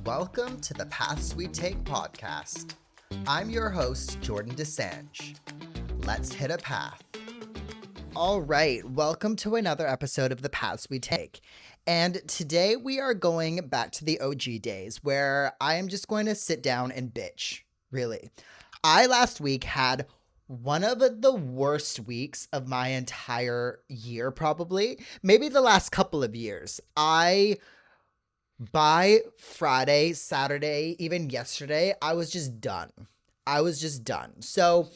Welcome to the Paths We Take podcast. I'm your host, Jordan DeSange. Let's hit a path. All right, welcome to another episode of the Paths We Take. And today we are going back to the OG days where I am just going to sit down and bitch, really. I last week had one of the worst weeks of my entire year, probably. Maybe the last couple of years. By Friday, Saturday, even yesterday, I was just done. So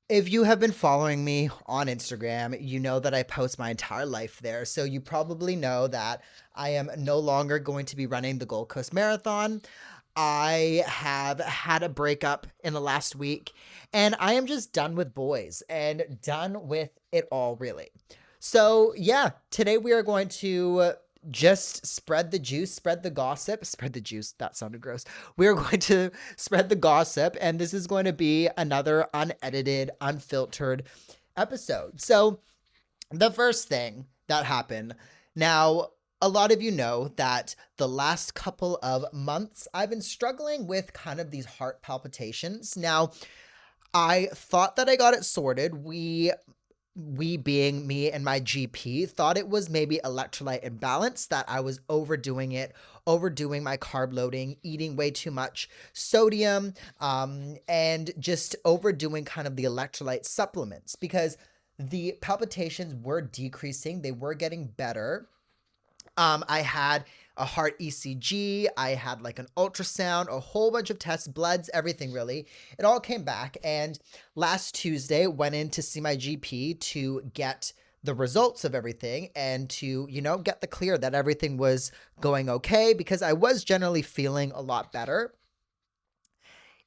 if you have been following me on Instagram, you know that I post my entire life there. So you probably know that I am no longer going to be running the Gold Coast Marathon. I have had a breakup in the last week, and I am just done with boys and done with it all, really. So yeah, today we are going to just spread the juice, spread the gossip, spread the juice. That sounded gross. We're going to spread the gossip, and this is going to be another unedited, unfiltered episode. So the first thing that happened, now, a lot of you know that the last couple of months, I've been struggling with kind of these heart palpitations. Now, I thought that I got it sorted. We being me and my GP thought it was maybe electrolyte imbalance, that I was overdoing my carb loading, eating way too much sodium, and just overdoing kind of the electrolyte supplements, because the palpitations were decreasing. They were getting better. I had a heart ECG, I had like an ultrasound, a whole bunch of tests, bloods, everything really. It all came back, and last Tuesday went in to see my GP to get the results of everything and to, get the clear that everything was going okay, because I was generally feeling a lot better.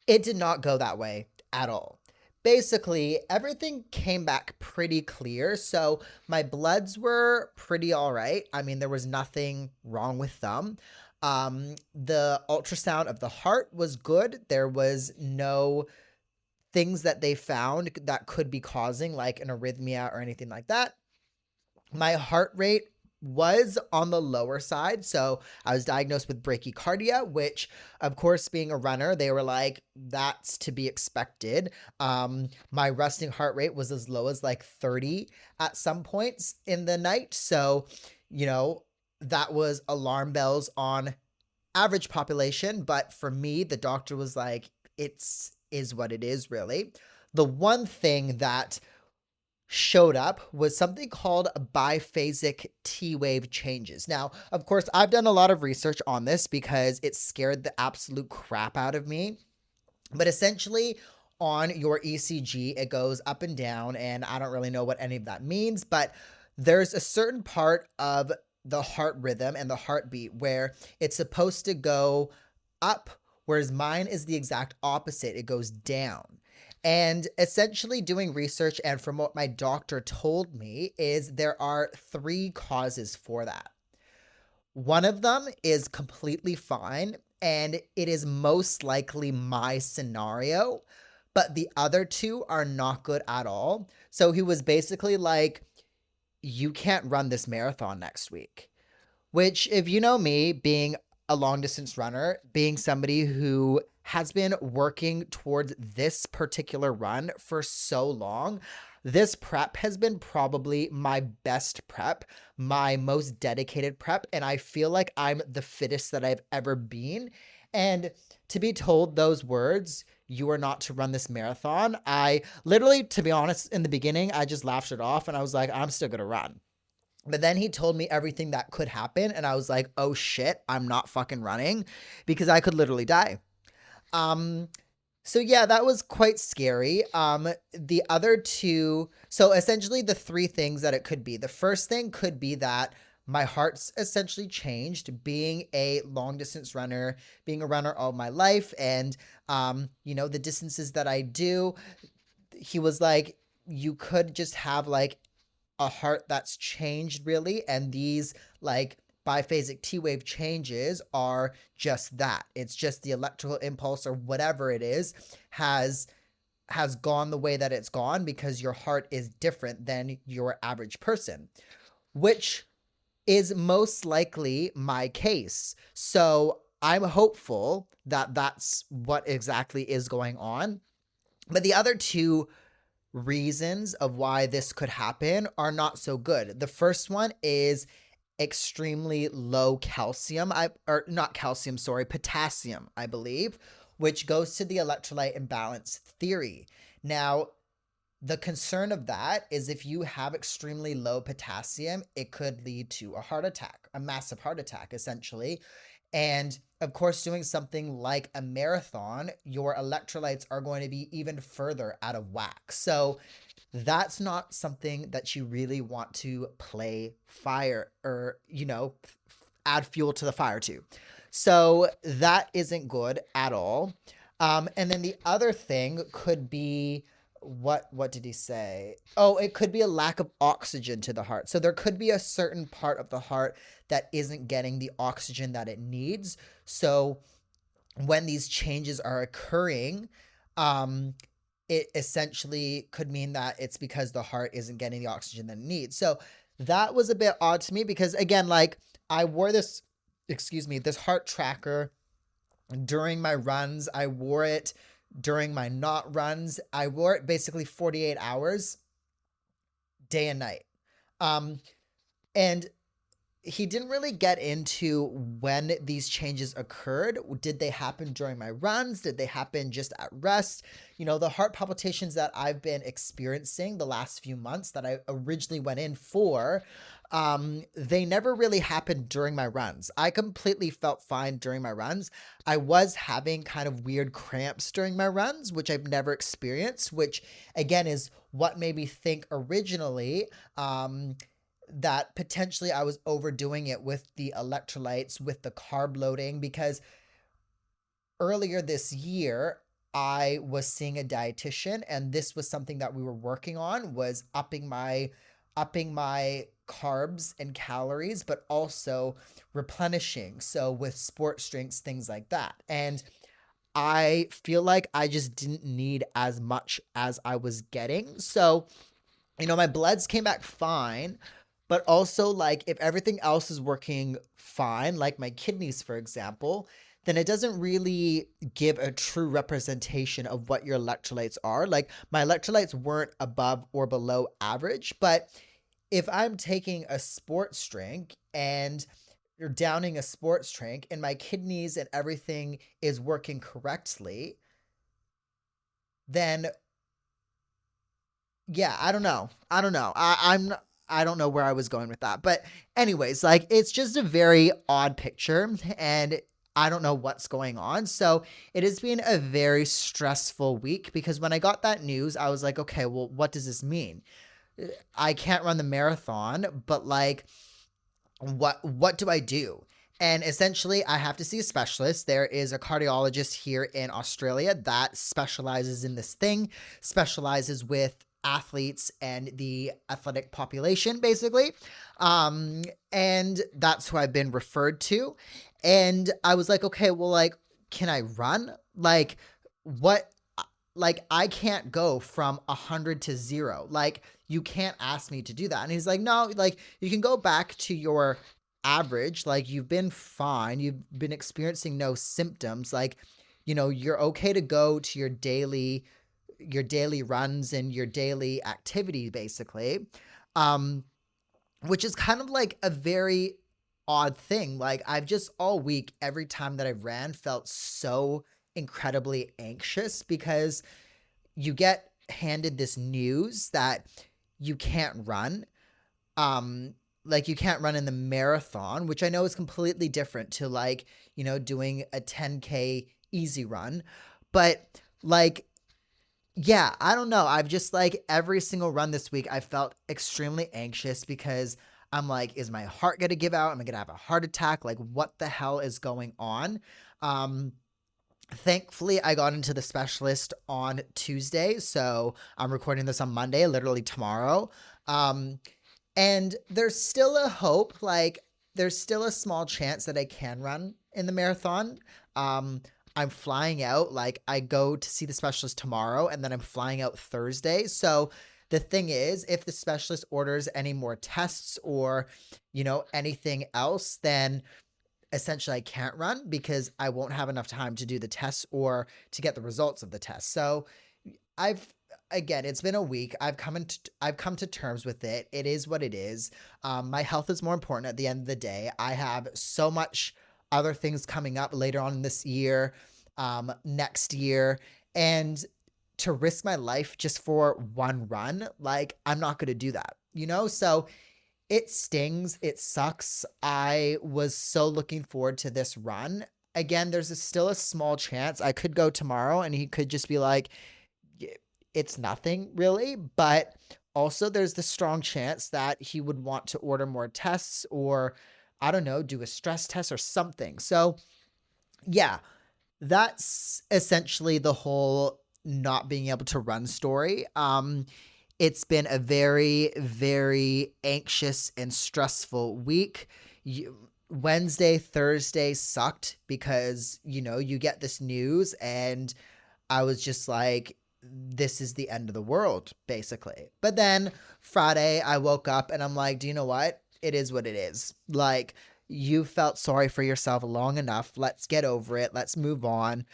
It did not go that way at all. Basically, everything came back pretty clear. So my bloods were pretty all right. I mean, there was nothing wrong with them. The ultrasound of the heart was good. There was no things that they found that could be causing like an arrhythmia or anything like that. My heart rate was on the lower side. So I was diagnosed with bradycardia, which, of course, being a runner, they were like, that's to be expected. My resting heart rate was as low as like 30 at some points in the night. So, that was alarm bells on average population. But for me, the doctor was like, is what it is, really. The one thing that showed up was something called biphasic T-wave changes. Now, of course, I've done a lot of research on this because it scared the absolute crap out of me. But essentially, on your ECG, it goes up and down, and I don't really know what any of that means, but there's a certain part of the heart rhythm and the heartbeat where it's supposed to go up, whereas mine is the exact opposite. It goes down. And essentially doing research, and from what my doctor told me, is there are 3 causes for that. One of them is completely fine, and it is most likely my scenario, but the other 2 are not good at all. So he was basically like, you can't run this marathon next week, which, if you know me, being a long distance runner, being somebody who has been working towards this particular run for so long, this prep has been probably my best prep, my most dedicated prep, and I feel like I'm the fittest that I've ever been. And to be told those words, you are not to run this marathon, I literally, to be honest, in the beginning, I just laughed it off and I was like, I'm still gonna run. But then he told me everything that could happen, and I was like, oh shit, I'm not fucking running, because I could literally die. So yeah, that was quite scary. The other 2, so essentially the 3 things that it could be. The first thing could be that my heart's essentially changed, being a long distance runner, being a runner all my life, and, the distances that I do. He was like, you could just have like a heart that's changed, really, and these like biphasic T-wave changes are just that. It's just the electrical impulse or whatever it is has gone the way that it's gone because your heart is different than your average person, which is most likely my case. So I'm hopeful that that's what exactly is going on. But the other two reasons of why this could happen are not so good. The first one is extremely low calcium, or not calcium, sorry, potassium, I believe, which goes to the electrolyte imbalance theory. Now, the concern of that is if you have extremely low potassium, it could lead to a heart attack, a massive heart attack, essentially. And of course, doing something like a marathon, your electrolytes are going to be even further out of whack. So that's not something that you really want to play fire or, add fuel to the fire to. So that isn't good at all. And then the other thing could be, what did he say? Oh, it could be a lack of oxygen to the heart. So there could be a certain part of the heart that isn't getting the oxygen that it needs. So when these changes are occurring, it essentially could mean that it's because the heart isn't getting the oxygen that it needs. So that was a bit odd to me because, again, like I wore this heart tracker during my runs. I wore it during my not runs. I wore it basically 48 hours, day and night. And he didn't really get into when these changes occurred. Did they happen during my runs? Did they happen just at rest? The heart palpitations that I've been experiencing the last few months that I originally went in for, they never really happened during my runs. I completely felt fine during my runs. I was having kind of weird cramps during my runs, which I've never experienced, which again is what made me think originally, that potentially I was overdoing it with the electrolytes, with the carb loading, because earlier this year, I was seeing a dietitian, and this was something that we were working on, was upping my carbs and calories, but also replenishing. So with sports drinks, things like that. And I feel like I just didn't need as much as I was getting. So, my bloods came back fine, but also like if everything else is working fine, like my kidneys, for example, then it doesn't really give a true representation of what your electrolytes are. Like my electrolytes weren't above or below average, but if I'm taking a sports drink and you're downing a sports drink and my kidneys and everything is working correctly, then yeah, I don't know. I don't know where I was going with that. But anyways, like it's just a very odd picture and I don't know what's going on. So it has been a very stressful week because when I got that news, I was like, okay, well, what does this mean? I can't run the marathon, but like, what do I do? And essentially, I have to see a specialist. There is a cardiologist here in Australia that specializes in this thing, specializes with athletes and the athletic population, basically. And that's who I've been referred to. And I was like, okay, well, like, can I run? Like, what? Like, I can't go from 100 to 0. Like, you can't ask me to do that. And he's like, no, like, you can go back to your average. Like, you've been fine. You've been experiencing no symptoms. Like, you're okay to go to your daily runs and your daily activity, basically. Which is kind of like a very odd thing. Like I've just all week, every time that I've ran, felt so incredibly anxious because you get handed this news that you can't run. Like you can't run in the marathon, which I know is completely different to like, doing a 10K easy run. But like, yeah, I don't know. I've just like every single run this week, I felt extremely anxious because I'm like, is my heart going to give out? Am I going to have a heart attack? Like, what the hell is going on? Thankfully, I got into the specialist on Tuesday. So I'm recording this on Monday, literally tomorrow. And there's still a hope. Like, there's still a small chance that I can run in the marathon. I'm flying out, like I go to see the specialist tomorrow and then I'm flying out Thursday. So the thing is, if the specialist orders any more tests or, anything else, then essentially I can't run because I won't have enough time to do the tests or to get the results of the test. So I've again, it's been a week. I've come to terms with it. It is what it is. My health is more important at the end of the day. I have so much other things coming up later on this year, next year, and to risk my life just for one run, like I'm not going to do that, you know? So it stings. It sucks. I was so looking forward to this run. Again, still a small chance I could go tomorrow and he could just be like, it's nothing really. But also, there's the strong chance that he would want to order more tests or, I don't know, do a stress test or something. So, yeah, that's essentially the whole not being able to run story. It's been a very, very anxious and stressful week. Wednesday, Thursday sucked because, you get this news and I was just like, this is the end of the world, basically. But then Friday, I woke up and I'm like, do you know what? It is what it is. Like, you felt sorry for yourself long enough. Let's get over it. Let's move on.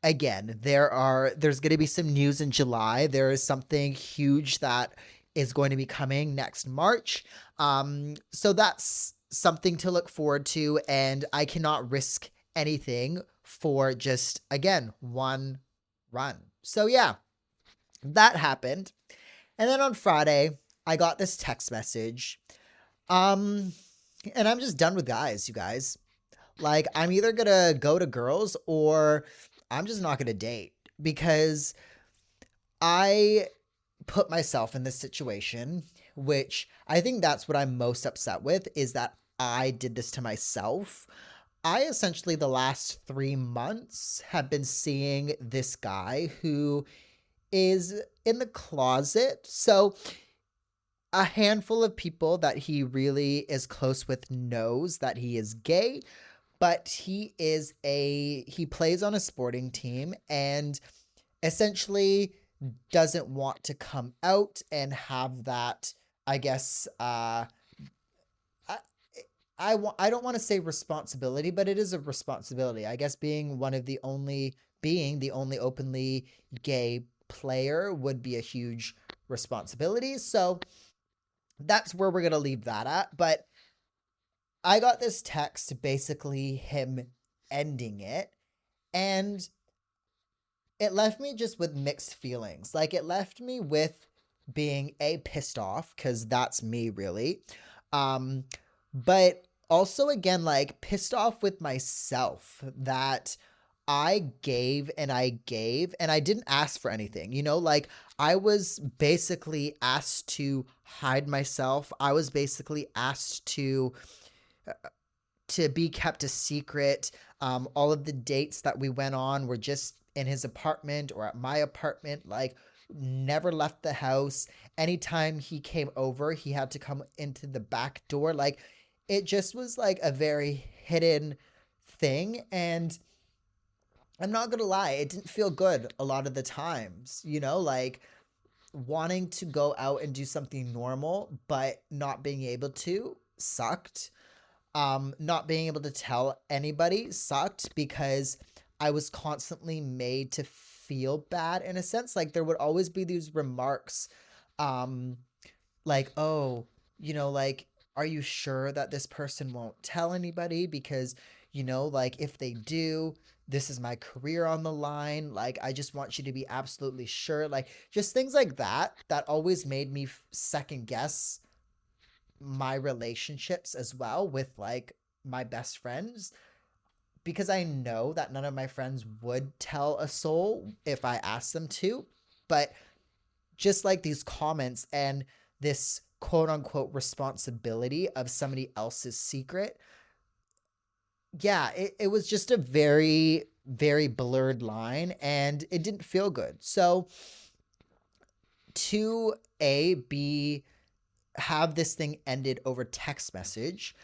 Again, there's going to be some news in July. There is something huge that is going to be coming next March. So that's something to look forward to. And I cannot risk anything for just, again, one run. So yeah, that happened. And then on Friday, I got this text message. And I'm just done with guys, you guys. Like, I'm either gonna go to girls or I'm just not gonna date because I put myself in this situation, which I think that's what I'm most upset with, is that I did this to myself. I essentially, the last 3 months, have been seeing this guy who is in the closet. So a handful of people that he really is close with knows that he is gay, but he plays on a sporting team and essentially doesn't want to come out and have that, I guess, I don't want to say responsibility, but it is a responsibility. I guess being the only openly gay player would be a huge responsibility. So that's where we're going to leave that at. But I got this text, basically him ending it, and it left me just with mixed feelings. Like, it left me with being pissed off, because that's me really. But also, again, like, pissed off with myself that I gave and I gave and I didn't ask for anything, like I was basically asked to hide myself. I was basically asked to be kept a secret. All of the dates that we went on were just in his apartment or at my apartment, like never left the house. Anytime he came over, he had to come into the back door. Like, it just was like a very hidden thing. And I'm not going to lie, it didn't feel good a lot of the times, like wanting to go out and do something normal, but not being able to sucked. Not being able to tell anybody sucked because I was constantly made to feel bad in a sense. Like, there would always be these remarks, like, oh, like, are you sure that this person won't tell anybody? Because, like, if they do, this is my career on the line. Like, I just want you to be absolutely sure. Like, just things like that always made me second guess my relationships as well with, like, my best friends, because I know that none of my friends would tell a soul if I asked them to. But just like these comments and this quote unquote responsibility of somebody else's secret, yeah, it was just a very, very blurred line and it didn't feel good. So to be have this thing ended over text message,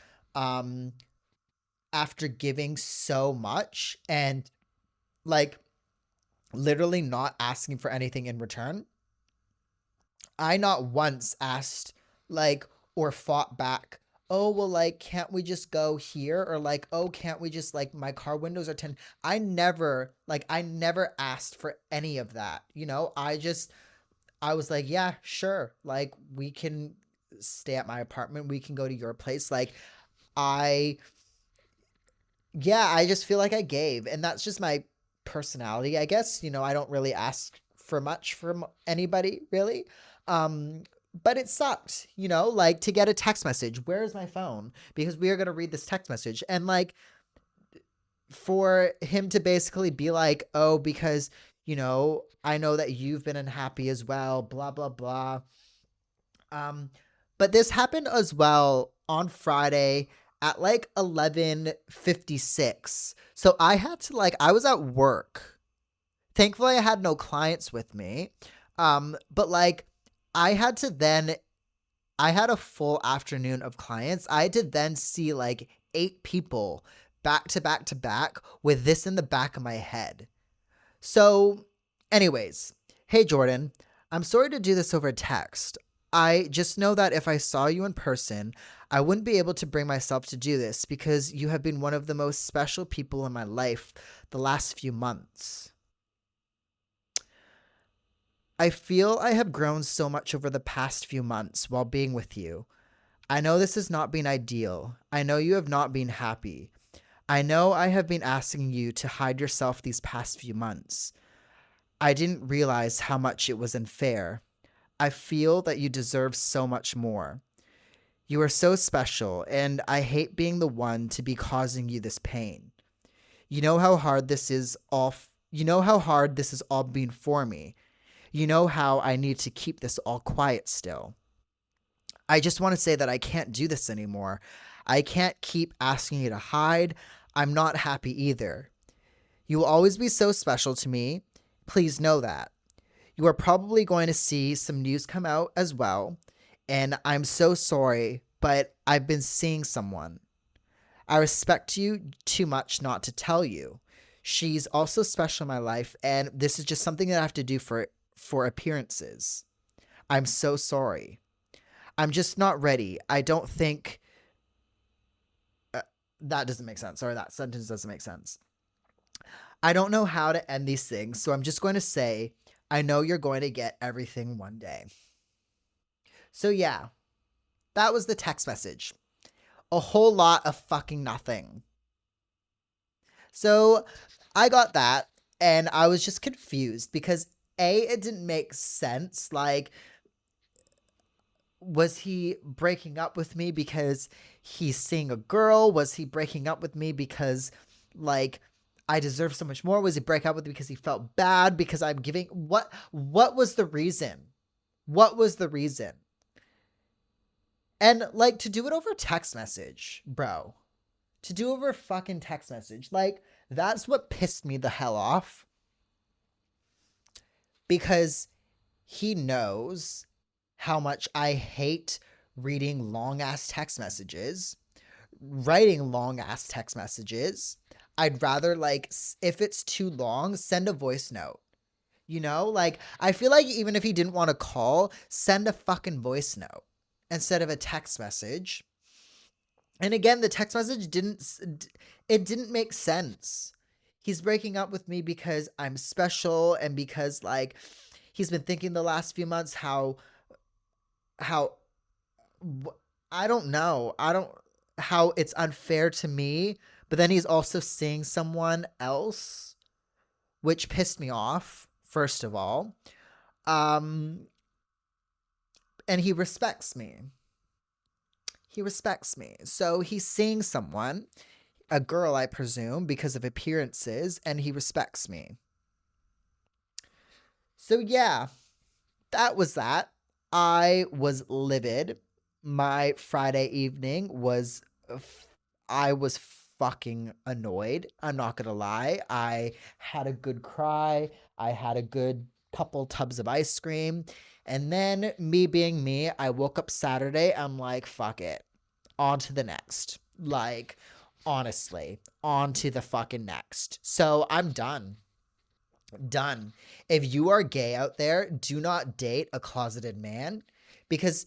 after giving so much and, like, literally not asking for anything in return. I not once asked, like, or fought back oh, well, like, can't we just go here? Or like, oh, can't we just, like, my car windows are tinted. I never asked for any of that. I was like, yeah, sure. Like, we can stay at my apartment. We can go to your place. Like, I, yeah, I just feel like I gave. And that's just my personality, I guess. I don't really ask for much from anybody, really. Um, but it sucked, like to get a text message. Where is my phone? Because we are going to read this text message. And like, for him to basically be like, oh, because, I know that you've been unhappy as well, blah, blah, blah. But this happened as well on Friday at like 11:56. So I was at work. Thankfully I had no clients with me. But like I had to then I had a full afternoon of clients. I had to then see like 8 people back to back to back with this in the back of my head. So, anyways, hey Jordan, I'm sorry to do this over text. I just know that if I saw you in person, I wouldn't be able to bring myself to do this because you have been one of the most special people in my life the last few months. I feel I have grown so much over the past few months while being with you. I know this has not been ideal. I know you have not been happy. I know I have been asking you to hide yourself these past few months. I didn't realize how much it was unfair. I feel that you deserve so much more. You are so special, and I hate being the one to be causing you this pain. You know how hard this is all you know how hard this has all been for me. You know how I need to keep this all quiet still. I just want to say that I can't do this anymore. I can't keep asking you to hide. I'm not happy either. You will always be so special to me. Please know that. You are probably going to see some news come out as well, and I'm so sorry, but I've been seeing someone. I respect you too much not to tell you. She's also special in my life, and this is just something that I have to do for appearances. I'm so sorry. I'm just not ready. I don't think that doesn't make sense. Sorry, that sentence doesn't make sense. I don't know how to end these things, so I'm just going to say, I know you're going to get everything one day. So yeah, that was the text message. A whole lot of fucking nothing. So I got that and I was just confused because it didn't make sense. Like, was he breaking up with me because he's seeing a girl? Was he breaking up with me because, like, I deserve so much more? Was he break up with me because he felt bad because I'm giving what was the reason? What was the reason? And like to do it over text message, bro. To do over fucking text message. Like that's what pissed me the hell off. Because he knows how much I hate reading long ass text messages, writing long ass text messages. I'd rather like if it's too long, send a voice note. Like I feel like even if he didn't want to call, send a fucking voice note instead of a text message. And again, the text message didn't make sense. He's breaking up with me because I'm special and because like he's been thinking the last few months how I don't know. I don't how it's unfair to me, but then he's also seeing someone else, which pissed me off first of all. Um and he respects me. He respects me. So he's seeing someone, a girl I presume because of appearances, and he respects me. So yeah, that was that. I was livid. My Friday evening I was fucking annoyed. I'm not gonna lie. I had a good cry. I had a good couple tubs of ice cream. And then, me being me, I woke up Saturday. I'm like, fuck it. On to the next. Like, honestly, on to the fucking next. So I'm done. Done. If you are gay out there, do not date a closeted man because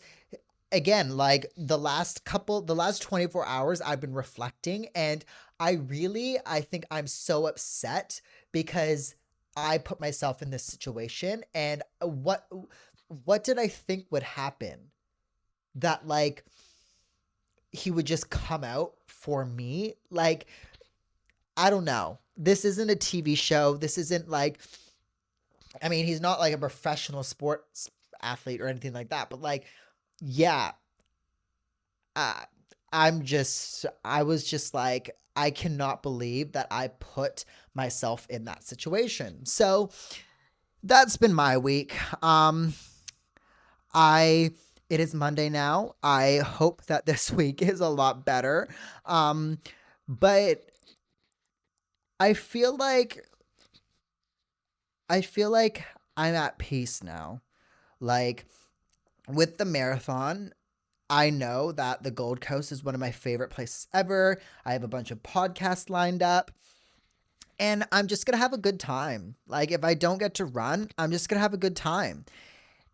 again, like the last 24 hours, I've been reflecting, and I think I'm so upset because I put myself in this situation. And what did I think would happen? That like he would just come out for me? Like, I don't know. This isn't a TV show. This isn't like, I mean, he's not like a professional sports athlete or anything like that, but like, yeah, uh, I was just like, I cannot believe that I put myself in that situation. So that's been my week. I, it is Monday now. I hope that this week is a lot better. Um, but I feel like, I feel like I'm at peace now. Like with the marathon, I know that the Gold Coast is one of my favorite places ever. I have a bunch of podcasts lined up, and I'm just going to have a good time. Like, if I don't get to run, I'm just going to have a good time.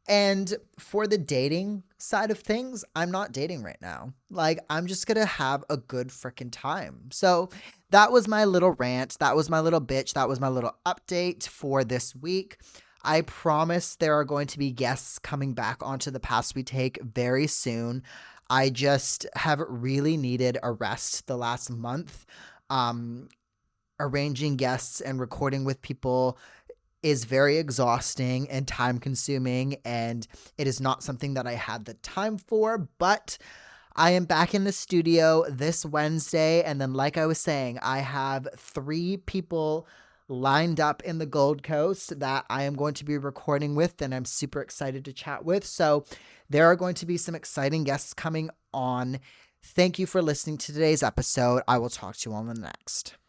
And for the dating side of things, I'm not dating right now. Like, I'm just going to have a good freaking time. So, that was my little rant. That was my little bitch. That was my little update for this week. I promise there are going to be guests coming back onto the Paths We Take very soon. I just have really needed a rest the last month. Um, Arranging guests and recording with people is very exhausting and time consuming, and it is not something that I had the time for, but I am back in the studio this Wednesday. And then, like I was saying, I have 3 people lined up in the Gold Coast that I am going to be recording with, and I'm super excited to chat with. So there are going to be some exciting guests coming on. Thank you for listening to today's episode. I will talk to you on the next.